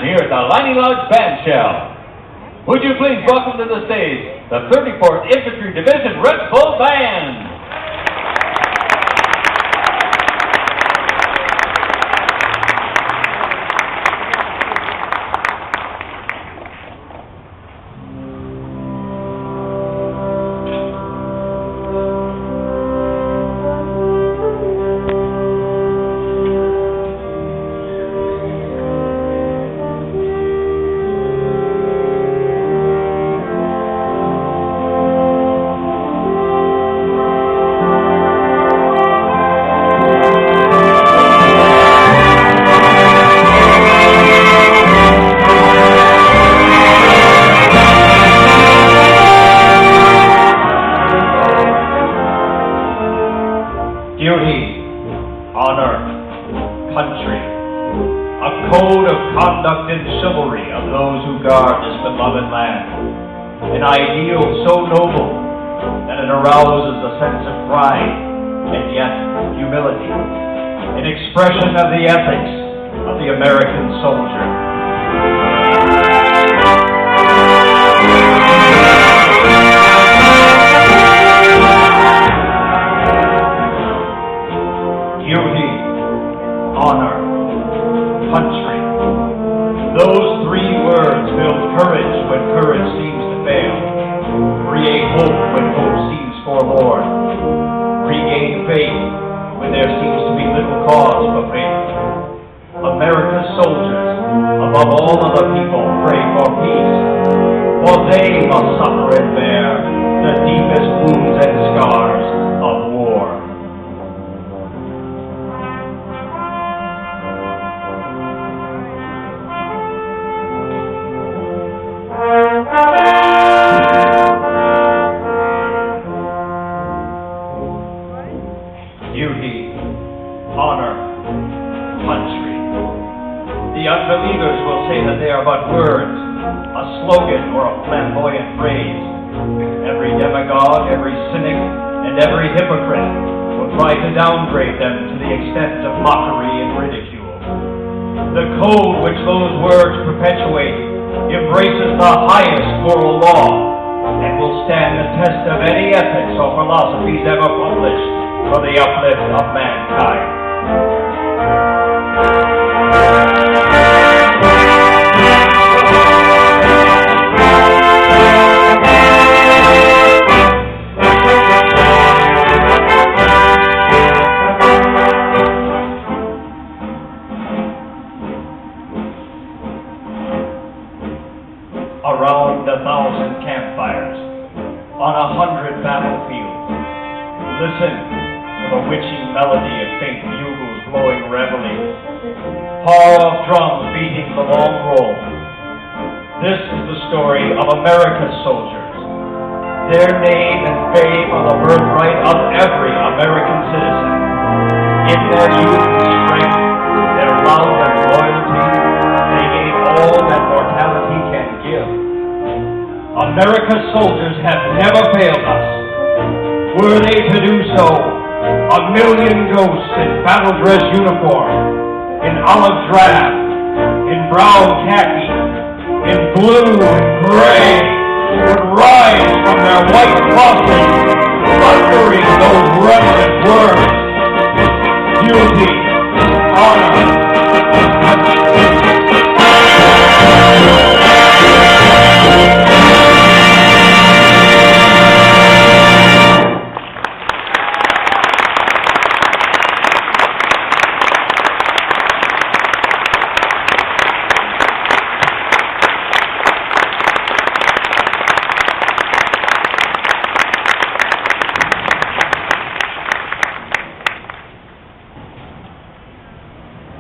here at the Leinie Lodge Bandshell. Would you please welcome to the stage the 34th Infantry Division Red Bull Band? Duty, honor, country, a code of conduct and chivalry of those who guard this beloved land. An ideal so noble that it arouses a sense of pride and yet humility. An expression of the ethics of the American soldier. Duty, honor, country. Those three words build courage when courage seems to fail. Create hope when hope seems forlorn. Regain faith when there seems to be little cause for faith. America's soldiers, above all other people, pray for peace. For they must suffer and bear the deepest wounds and scars of war. Duty, honor, country. The unbelievers will say that they are but words, a slogan or a flamboyant phrase. Every demagogue, every cynic, and every hypocrite will try to downgrade them to the extent of mockery and ridicule. The code which those words perpetuate embraces the highest moral law and will stand the test of any ethics or philosophies ever published for the uplift of mankind. Around 1,000 campfires, on 100 battlefields, listen to the witching melody of faint bugles blowing reveille, paw of drums beating the long roll. This is the story of America's soldiers. Their name and fame are the birthright of every American citizen. In their youth and strength, their love and loyalty, they gave all that mortality can give. America's soldiers have never failed us. Were they to do so, 1,000,000 ghosts in battle dress uniform, in olive drab, in brown khaki, in blue and gray, would rise from their white crosses, thundering those reverent words. Duty, honor, country.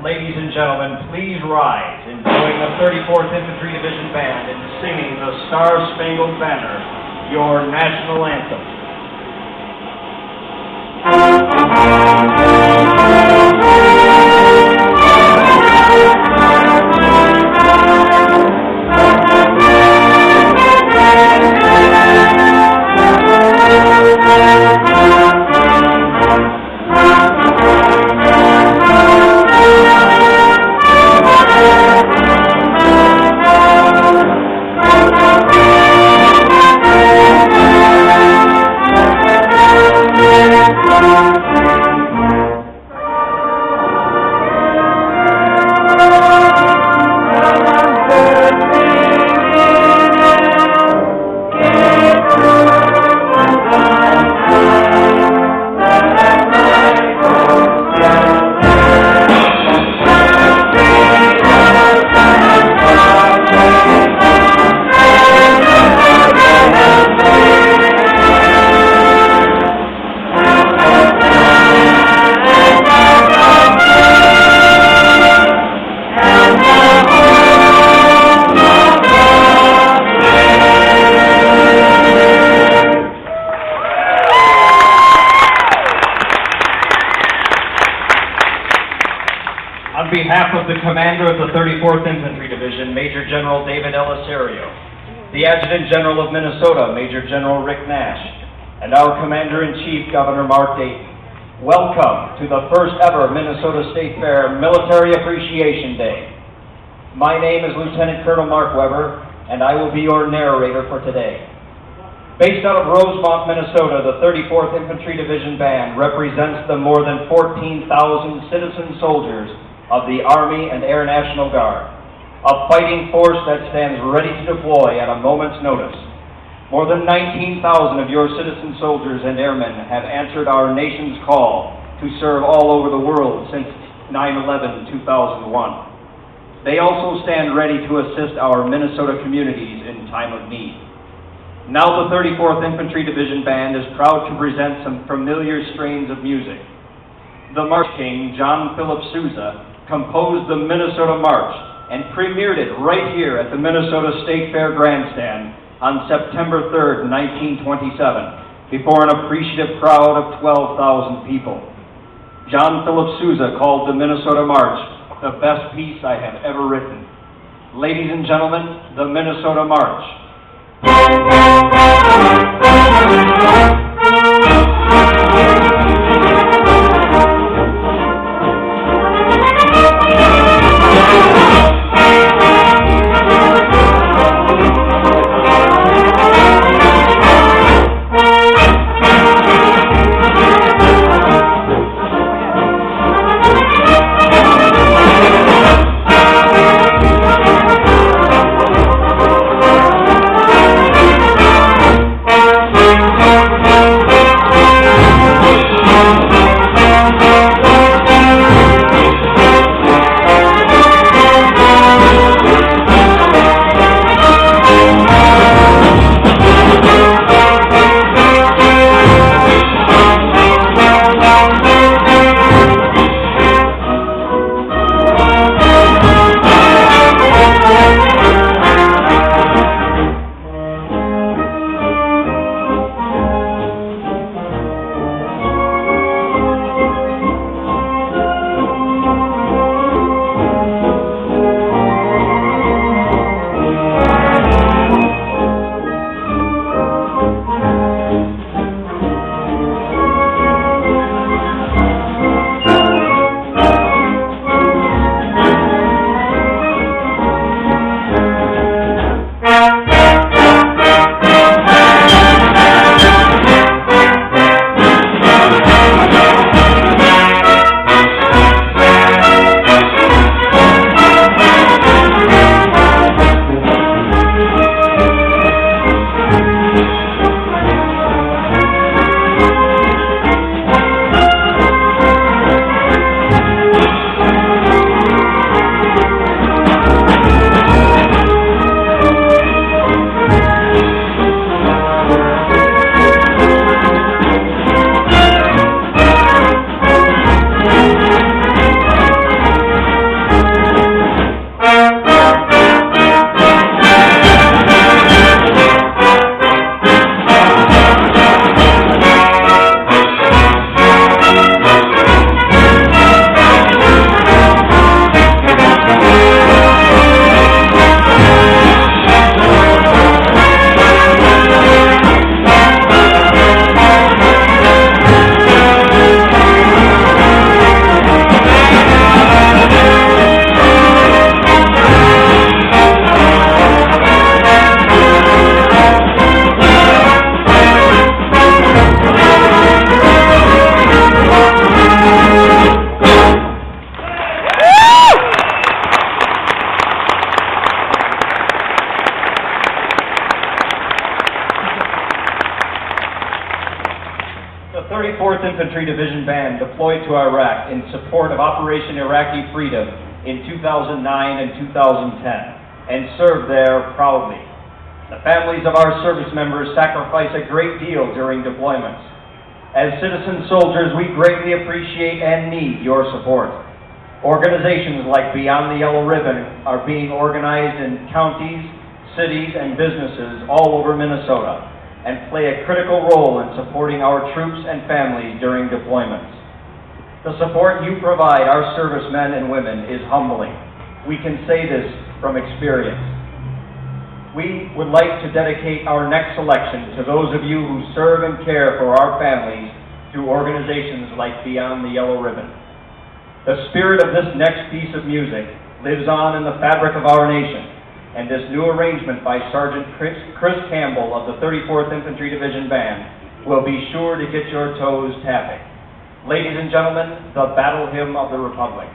Ladies and gentlemen, please rise in joining the 34th Infantry Division Band in singing the Star-Spangled Banner, your national anthem. the Commander of the 34th Infantry Division, Major General David Elisario, the Adjutant General of Minnesota, Major General Rick Nash, and our Commander-in-Chief, Governor Mark Dayton. Welcome to the first ever Minnesota State Fair Military Appreciation Day. My name is Lieutenant Colonel Mark Weber, and I will be your narrator for today. Based out of Rosemont, Minnesota, the 34th Infantry Division Band represents the more than 14,000 citizen soldiers of the Army and Air National Guard, a fighting force that stands ready to deploy at a moment's notice. More than 19,000 of your citizen soldiers and airmen have answered our nation's call to serve all over the world since 9/11/2001. They also stand ready to assist our Minnesota communities in time of need. Now the 34th Infantry Division Band is proud to present some familiar strains of music. The March King, John Philip Sousa, composed the Minnesota March and premiered it right here at the Minnesota State Fair Grandstand on September 3rd, 1927, before an appreciative crowd of 12,000 people. John Philip Sousa called the Minnesota March the best piece I have ever written. Ladies and gentlemen, the Minnesota March. The 34th Infantry Division Band deployed to Iraq in support of Operation Iraqi Freedom in 2009 and 2010 and served there proudly. The families of our service members sacrifice a great deal during deployments. As citizen soldiers, we greatly appreciate and need your support. Organizations like Beyond the Yellow Ribbon are being organized in counties, cities, and businesses all over Minnesota, and play a critical role in supporting our troops and families during deployments. The support you provide our servicemen and women is humbling. We can say this from experience. We would like to dedicate our next selection to those of you who serve and care for our families through organizations like Beyond the Yellow Ribbon. The spirit of this next piece of music lives on in the fabric of our nation, and this new arrangement by Sergeant Chris Campbell of the 34th Infantry Division Band will be sure to get your toes tapping. Ladies and gentlemen, the Battle Hymn of the Republic.